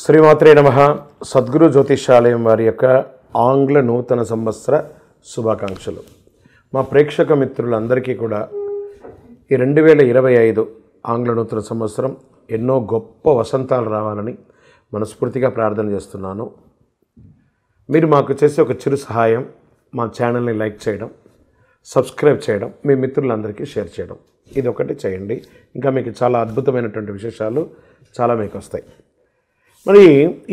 శ్రీమాత్రే నమః. సద్గురు జ్యోతిషాలయం వారి యొక్క ఆంగ్ల నూతన సంవత్సర శుభాకాంక్షలు. మా ప్రేక్షక మిత్రులందరికీ కూడా ఈ 2025 ఆంగ్ల నూతన సంవత్సరం ఎన్నో గొప్ప వసంతాలు రావాలని మనస్ఫూర్తిగా ప్రార్థన చేస్తున్నాను. మీరు మాకు చేసే ఒక చిరు సహాయం, మా ఛానల్ని లైక్ చేయడం, సబ్స్క్రైబ్ చేయడం, మీ మిత్రులందరికీ షేర్ చేయడం, ఇది ఒకటి చేయండి. ఇంకా మీకు చాలా అద్భుతమైనటువంటి విశేషాలు చాలా మీకు వస్తాయి. మరి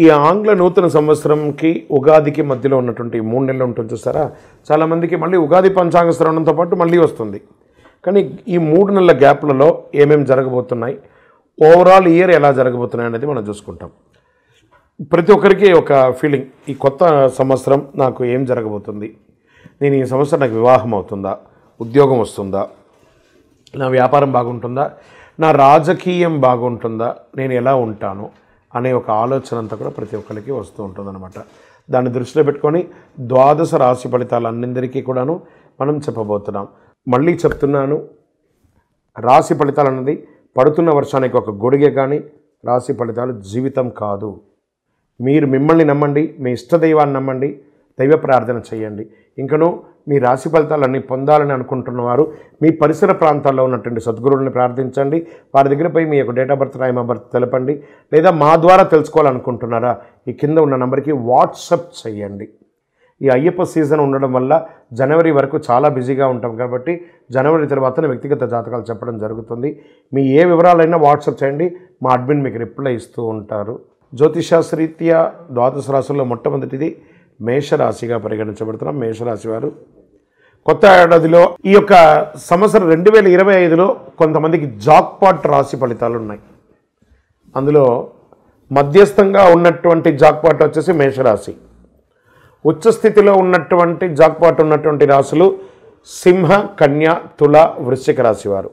ఈ ఆంగ్ల నూతన సంవత్సరంకి ఉగాదికి మధ్యలో ఉన్నటువంటి 3 నెలలు ఉంటుంది చూస్తారా, చాలామందికి మళ్ళీ ఉగాది పంచాంగ శ్రవణంతో పాటు మళ్ళీ వస్తుంది. కానీ ఈ 3 నెలల గ్యాప్లలో ఏమేమి జరగబోతున్నాయి, ఓవరాల్ ఇయర్ ఎలా జరగబోతున్నాయి అనేది మనం చూసుకుంటాం. ప్రతి ఒక్కరికి ఒక ఫీలింగ్, ఈ కొత్త సంవత్సరం నాకు ఏం జరగబోతుంది, నేను ఈ సంవత్సరం నాకు వివాహం అవుతుందా, ఉద్యోగం వస్తుందా, నా వ్యాపారం బాగుంటుందా, నా రాజకీయం బాగుంటుందా, నేను ఎలా ఉంటాను అనే ఒక ఆలోచన అంతా కూడా ప్రతి ఒక్కరికి వస్తూ ఉంటుందన్నమాట. దాన్ని దృష్టిలో పెట్టుకొని ద్వాదశ రాశి ఫలితాలు అన్నిందరికీ కూడాను మనం చెప్పబోతున్నాం. మళ్ళీ చెప్తున్నాను, రాశి ఫలితాలు అన్నది పడుతున్న వర్షానికి ఒక గొడుగే, కానీ రాశి ఫలితాలు జీవితం కాదు. మీరు మిమ్మల్ని నమ్మండి, మీ ఇష్టదైవాన్ని నమ్మండి, దైవ ప్రార్థన చేయండి. ఇంకనూ మీ రాశి ఫలితాలన్నీ పొందాలని అనుకుంటున్నవారు మీ పరిసర ప్రాంతాల్లో ఉన్నటువంటి సద్గురువుని ప్రార్థించండి. వారి దగ్గర పోయి మీ యొక్క date of birth, time of birth తెలపండి. లేదా మా ద్వారా తెలుసుకోవాలనుకుంటున్నారా, ఈ కింద ఉన్న నెంబర్కి వాట్సప్ చేయండి. ఈ అయ్యప్ప సీజన్ ఉండడం వల్ల జనవరి వరకు చాలా బిజీగా ఉంటాం కాబట్టి జనవరి తర్వాత వ్యక్తిగత జాతకాలు చెప్పడం జరుగుతుంది. మీ ఏ వివరాలైనా వాట్సప్ చేయండి, మా అడ్మిన్ మీకు రిప్లై ఇస్తూ ఉంటారు. జ్యోతిషాస్త్రీత్యా ద్వాదశ రాశుల్లో మొట్టమొదటిది మేషరాశిగా పరిగణించబడుతున్నాం. మేషరాశి వారు కొత్త ఏడాదిలో ఈ యొక్క సంవత్సరం 2025లో కొంతమందికి జాక్పాట్ రాశి ఫలితాలు ఉన్నాయి. అందులో మధ్యస్థంగా ఉన్నటువంటి జాక్పాట్ వచ్చేసి మేషరాశి. ఉచ్చస్థితిలో ఉన్నటువంటి జాక్పాట్ ఉన్నటువంటి రాశులు సింహ, కన్య, తుల, వృశ్చిక రాశి వారు.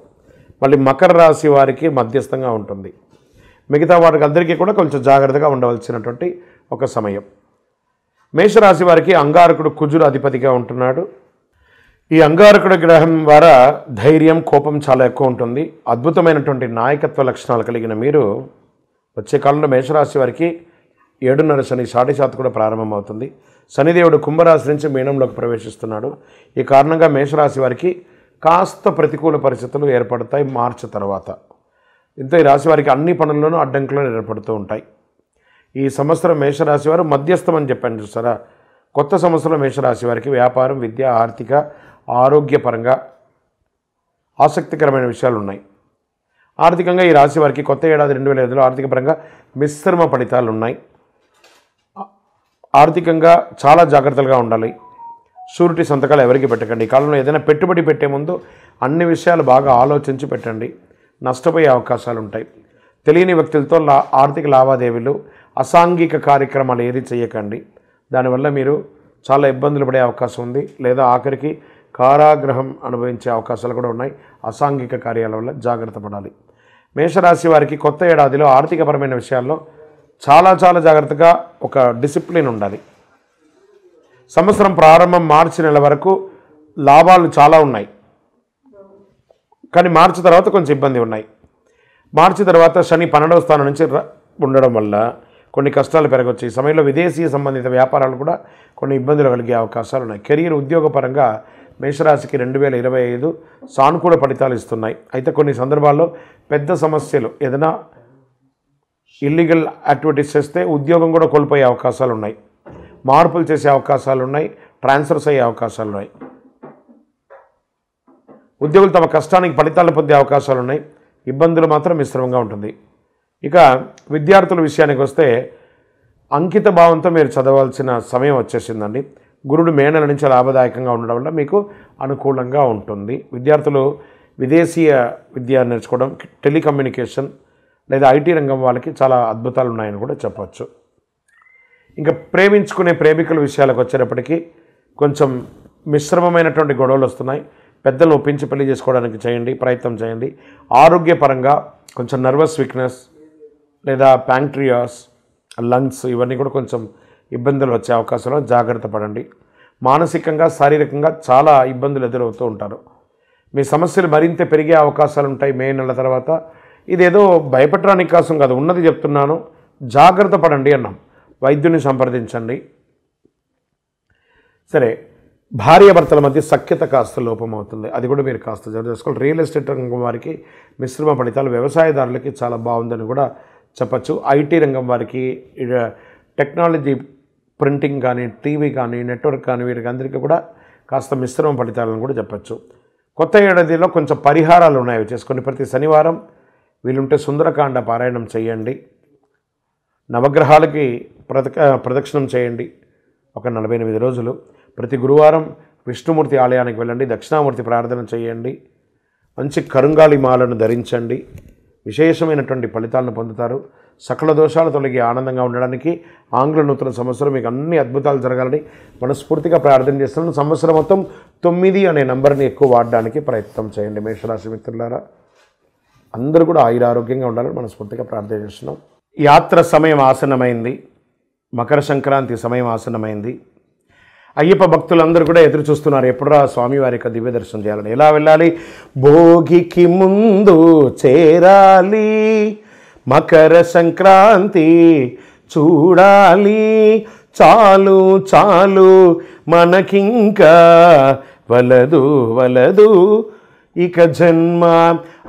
మళ్ళీ మకర రాశి వారికి మధ్యస్థంగా ఉంటుంది. మిగతా వారికి అందరికీ కూడా కొంచెం జాగ్రత్తగా ఉండవలసినటువంటి ఒక సమయం. మేషరాశి వారికి అంగారకుడు కుజుడు అధిపతిగా ఉంటున్నాడు. ఈ అంగారకుడు గ్రహం ద్వారా ధైర్యం, కోపం చాలా ఎక్కువ ఉంటుంది. అద్భుతమైనటువంటి నాయకత్వ లక్షణాలు కలిగిన మీరు వచ్చే కాలంలో మేషరాశి వారికి 7.5 శని సాటిశాత్ కూడా ప్రారంభమవుతుంది. శనిదేవుడు కుంభరాశి నుంచి మీనంలోకి ప్రవేశిస్తున్నాడు. ఈ కారణంగా మేషరాశి వారికి కాస్త ప్రతికూల పరిస్థితులు ఏర్పడతాయి మార్చి తర్వాత. ఇంత ఈ రాశి వారికి అన్ని పనుల్లోనూ అడ్డంకులు ఏర్పడుతూ ఉంటాయి. ఈ సంవత్సరం మేషరాశి వారు మధ్యస్థం అని చెప్పాను చూస్తారా. కొత్త సంవత్సరం మేషరాశి వారికి వ్యాపారం, విద్య, ఆర్థిక, ఆరోగ్యపరంగా ఆసక్తికరమైన విషయాలు ఉన్నాయి. ఆర్థికంగా ఈ రాశి వారికి కొత్త ఏడాది 2025లో ఆర్థిక పరంగా మిశ్రమ ఫలితాలు ఉన్నాయి. ఆర్థికంగా చాలా జాగ్రత్తలుగా ఉండాలి. షూరిటీ సంతకాలు ఎవరికి పెట్టకండి. ఈ కాలంలో ఏదైనా పెట్టుబడి పెట్టే ముందు అన్ని విషయాలు బాగా ఆలోచించి పెట్టండి, నష్టపోయే అవకాశాలు ఉంటాయి. తెలియని వ్యక్తులతో ఆర్థిక లావాదేవీలు, అసాంఘిక కార్యక్రమాలు ఏది చేయకండి. దానివల్ల మీరు చాలా ఇబ్బందులు పడే అవకాశం ఉంది, లేదా ఆఖరికి కారాగృహం అనుభవించే అవకాశాలు కూడా ఉన్నాయి. అసాంఘిక కార్యాల వల్ల జాగ్రత్త పడాలి. మేషరాశి వారికి కొత్త ఏడాదిలో ఆర్థికపరమైన విషయాల్లో చాలా జాగ్రత్తగా ఒక డిసిప్లిన్ ఉండాలి. సంవత్సరం ప్రారంభం మార్చి నెల వరకు లాభాలు చాలా ఉన్నాయి, కానీ మార్చి తర్వాత కొంచెం ఇబ్బంది ఉన్నాయి. మార్చి తర్వాత శని 12వ స్థానం నుంచి ఉండడం వల్ల కొన్ని కష్టాలు పెరగవచ్చు. ఈ సమయంలో విదేశీ సంబంధిత వ్యాపారాలు కూడా కొన్ని ఇబ్బందులు కలిగే అవకాశాలు ఉన్నాయి. కెరీర్, ఉద్యోగపరంగా మేషరాశికి 2025 సానుకూల ఫలితాలు ఇస్తున్నాయి. అయితే కొన్ని సందర్భాల్లో పెద్ద సమస్యలు, ఏదైనా ఇల్లీగల్ యాక్టివిటీస్ చేస్తే ఉద్యోగం కూడా కోల్పోయే అవకాశాలు ఉన్నాయి. మార్పులు చేసే అవకాశాలు ఉన్నాయి. ట్రాన్స్ఫర్స్ అయ్యే అవకాశాలు ఉన్నాయి. ఉద్యోగులు తమ కష్టానికి ఫలితాలు పొందే అవకాశాలు ఉన్నాయి. ఇబ్బందులు మాత్రం మిశ్రమంగా ఉంటుంది. ఇక విద్యార్థుల విషయానికి వస్తే అంకిత భావంతో మీరు చదవాల్సిన సమయం వచ్చేసిందండి. గురుడు మే నెల నుంచి లాభదాయకంగా ఉండడం వల్ల మీకు అనుకూలంగా ఉంటుంది. విద్యార్థులు విదేశీయ విద్య నేర్చుకోవడం, టెలికమ్యూనికేషన్ లేదా ఐటీ రంగం వాళ్ళకి చాలా అద్భుతాలు ఉన్నాయని కూడా చెప్పవచ్చు. ఇంకా ప్రేమించుకునే ప్రేమికుల విషయాలకు వచ్చేటప్పటికీ కొంచెం మిశ్రమమైనటువంటి గొడవలు వస్తున్నాయి. పెద్దలు ఒప్పించి పెళ్లి చేసుకోవడానికి ప్రయత్నం చేయండి. ఆరోగ్యపరంగా కొంచెం నర్వస్ వీక్నెస్ లేదా ప్యాంక్రియాస్, లంగ్స్ ఇవన్నీ కూడా కొంచెం ఇబ్బందులు వచ్చే అవకాశాలు, జాగ్రత్త పడండి. మానసికంగా, శారీరకంగా చాలా ఇబ్బందులు ఎదురవుతూ ఉంటారు. మీ సమస్యలు మరింత పెరిగే అవకాశాలు ఉంటాయి మే నెల తర్వాత. ఇదేదో భయపెట్టడానికి కోసం కాదు, ఉన్నది చెప్తున్నాను. జాగ్రత్త పడండి అన్నాం. వైద్యుని సంప్రదించండి. సరే, భార్యాభర్తల మధ్య సఖ్యత కాస్త లోపమవుతుంది, అది కూడా మీరు కాస్త జాగ్రత్త చేసుకోవాలి. రియల్ ఎస్టేట్ రంగం వారికి మిశ్రమ ఫలితాలు, వ్యవసాయదారులకి చాలా బాగుందని కూడా చెప్పచ్చు. ఐటీ రంగం వారికి, టెక్నాలజీ, ప్రింటింగ్ కానీ, టీవీ కానీ, నెట్వర్క్ కానీ, వీరికి అందరికీ కూడా కాస్త మిశ్రమ ఫలితాలను కూడా చెప్పచ్చు. కొత్త ఏడాదిలో కొంచెం పరిహారాలు ఉన్నాయి, చేసుకొని ప్రతి శనివారం వీలుంటే సుందరకాండ పారాయణం చేయండి. నవగ్రహాలకి ప్రదక్షిణం చేయండి ఒక 48 రోజులు. ప్రతి గురువారం విష్ణుమూర్తి ఆలయానికి వెళ్ళండి, దక్షిణామూర్తి ప్రార్థన చేయండి. మంచి కరుంగాలి మాలను ధరించండి. విశేషమైనటువంటి ఫలితాలను పొందుతారు. సకల దోషాలు తొలగి ఆనందంగా ఉండడానికి ఆంగ్ల నూతన సంవత్సరం మీకు అన్ని అద్భుతాలు జరగాలని మనస్ఫూర్తిగా ప్రార్థన చేస్తున్నాను. సంవత్సరం మొత్తం 9 అనే నంబర్ని ఎక్కువ వాడడానికి ప్రయత్నం చేయండి. మేషరాశి మిత్రులారా, అందరూ కూడా ఆయురారోగ్యంగా ఉండాలని మనస్ఫూర్తిగా ప్రార్థన చేస్తున్నాం. యాత్ర సమయం ఆసన్నమైంది. మకర సంక్రాంతి సమయం ఆసన్నమైంది. అయ్యప్ప భక్తులందరూ కూడా ఎదురు చూస్తున్నారు, ఎప్పుడురా స్వామివారి యొక్క దివ్య దర్శనం చేయాలని. ఎలా వెళ్ళాలి? భోగికి ముందు చేరాలి, మకర సంక్రాంతి చూడాలి, చాలు చాలు మనకింకా వలదు వలదు ఇక జన్మ.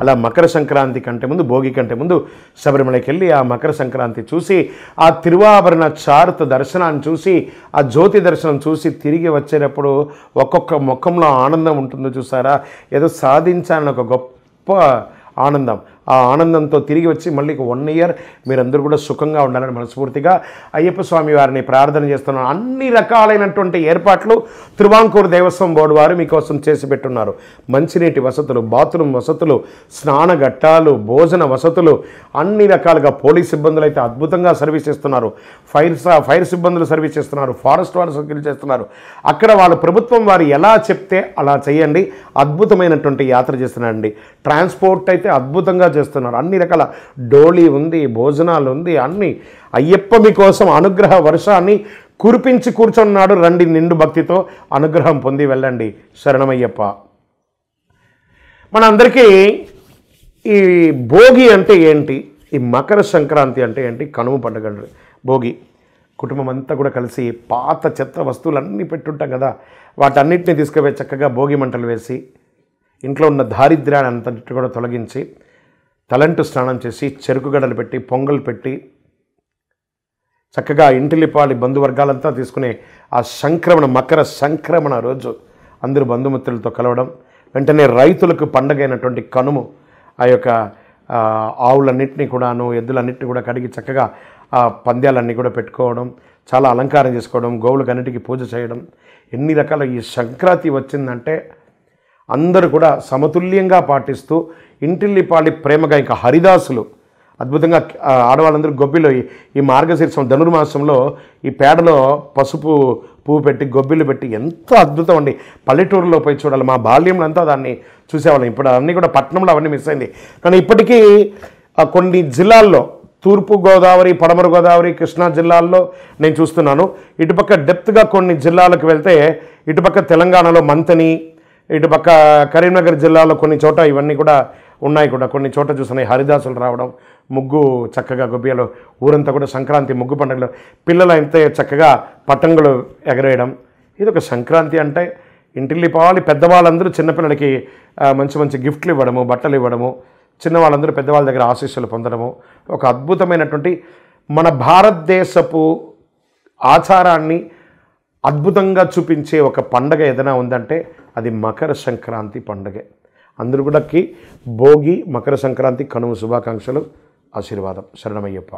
అలా మకర సంక్రాంతి కంటే ముందు, భోగి కంటే ముందు శబరిమలకి వెళ్ళి ఆ మకర సంక్రాంతి చూసి, ఆ తిరువాభరణ చారుత దర్శనాన్ని చూసి, ఆ జ్యోతి దర్శనం చూసి తిరిగి వచ్చేటప్పుడు ఒక్కొక్క ముఖంలో ఆనందం ఉంటుందో చూసారా, ఏదో సాధించాలని ఒక గొప్ప ఆనందం. ఆ ఆనందంతో తిరిగి వచ్చి మళ్ళీ 1 ఇయర్ మీరందరూ కూడా సుఖంగా ఉండాలని మనస్ఫూర్తిగా అయ్యప్ప స్వామి వారిని ప్రార్థన చేస్తున్నాను. అన్ని రకాలైనటువంటి ఏర్పాట్లు తిరువాంకూరు దేవస్వం బోర్డు వారు మీకోసం చేసి పెట్టున్నారు. మంచినీటి వసతులు, బాత్రూమ్ వసతులు, స్నానఘట్టాలు, భోజన వసతులు, అన్ని రకాలుగా. పోలీస్ సిబ్బందులు అయితే అద్భుతంగా సర్వీస్ చేస్తున్నారు. ఫైర్ సిబ్బందులు సర్వీస్ చేస్తున్నారు. ఫారెస్ట్ వారు సర్వీస్ చేస్తున్నారు. అక్కడ వాళ్ళ ప్రభుత్వం వారు ఎలా చెప్తే అలా చేయండి. అద్భుతమైనటువంటి యాత్ర చేస్తున్నారండి. ట్రాన్స్పోర్ట్ అయితే అద్భుతంగా చేస్తున్నారు. అన్ని రకాల డోలీ ఉంది, భోజనాలు ఉంది, అన్ని. అయ్యప్ప మీకోసం అనుగ్రహ వర్షాన్ని కురిపించి కూర్చున్నాడు. రండి, నిండు భక్తితో అనుగ్రహం పొంది వెళ్ళండి. శరణమయ్యప్ప. మనందరికీ ఈ భోగి అంటే ఏంటి, ఈ మకర సంక్రాంతి అంటే ఏంటి, కనుమ పండుగ భోగి. కుటుంబం అంతా కూడా కలిసి పాత చెత్త వస్తువులన్నీ పెట్టుంటాం కదా, వాటన్నిటిని తీసుకుపోయి చక్కగా భోగి మంటలు వేసి ఇంట్లో ఉన్న దారిద్ర్యాన్ని అంతటి కూడా తొలగించి తలంటు స్నానం చేసి చెరుకు గడలు పెట్టి పొంగల్ పెట్టి చక్కగా ఇంటిలిపాలి బంధువర్గాలంతా తీసుకునే ఆ సంక్రమణ, మకర సంక్రమణ రోజు అందరూ బంధుమిత్రులతో కలవడం. వెంటనే రైతులకు పండగైనటువంటి కనుము ఆ యొక్క ఆవులన్నింటినీ కూడాను, ఎద్దులన్నింటినీ కూడా కడిగి చక్కగా ఆ పంద్యాలన్నీ కూడా పెట్టుకోవడం, చాలా అలంకారం చేసుకోవడం, గోవులకు అన్నిటికీ పూజ చేయడం. ఎన్ని రకాల ఈ సంక్రాంతి వచ్చిందంటే అందరూ కూడా సమతుల్యంగా పాటిస్తూ ఇంటిల్లిపాలి ప్రేమగా, ఇంకా హరిదాసులు అద్భుతంగా ఆడవాళ్ళందరూ గొబ్బిలో ఈ మార్గశీర్షం ధనుర్మాసంలో ఈ పేడలో పసుపు పువ్వు పెట్టి గొబ్బిలు పెట్టి ఎంత అద్భుతం అండి. పల్లెటూరులో పోయి చూడాలి. మా బాల్యంలో అంతా దాన్ని చూసేవాళ్ళం. ఇప్పుడు అన్నీ కూడా పట్టణంలో అవన్నీ మిస్ అయింది. కానీ ఇప్పటికీ కొన్ని జిల్లాల్లో, తూర్పు గోదావరి, పడమర గోదావరి, కృష్ణా జిల్లాల్లో నేను చూస్తున్నాను. ఇటుపక్క డెప్త్గా కొన్ని జిల్లాలకు వెళ్తే, ఇటుపక్క తెలంగాణలో మంతని, ఇటుపక్క కరీంనగర్ జిల్లాలో కొన్ని చోట ఇవన్నీ కూడా ఉన్నాయి. కూడా కొన్ని చోట చూస్తున్నాయి హరిదాసులు రావడం, ముగ్గు చక్కగా గొబ్బియలో ఊరంతా కూడా సంక్రాంతి ముగ్గు పండుగలో పిల్లలు అయితే చక్కగా పతంగులు ఎగరేయడం. ఇది ఒక సంక్రాంతి అంటే. ఇంటిల్లిపాలి పెద్దవాళ్ళందరూ చిన్నపిల్లలకి మంచి మంచి గిఫ్ట్లు ఇవ్వడము, బట్టలు ఇవ్వడము, చిన్నవాళ్ళందరూ పెద్దవాళ్ళ దగ్గర ఆశీస్సులు పొందడము. ఒక అద్భుతమైనటువంటి మన భారతదేశపు ఆచారాన్ని అద్భుతంగా చూపించే ఒక పండగ ఏదైనా ఉందంటే అది మకర సంక్రాంతి పండుగే. అందరూ కూడా భోగి, మకర సంక్రాంతి, కనుమ శుభాకాంక్షలు, ఆశీర్వాదం. శరణమయ్యప్ప.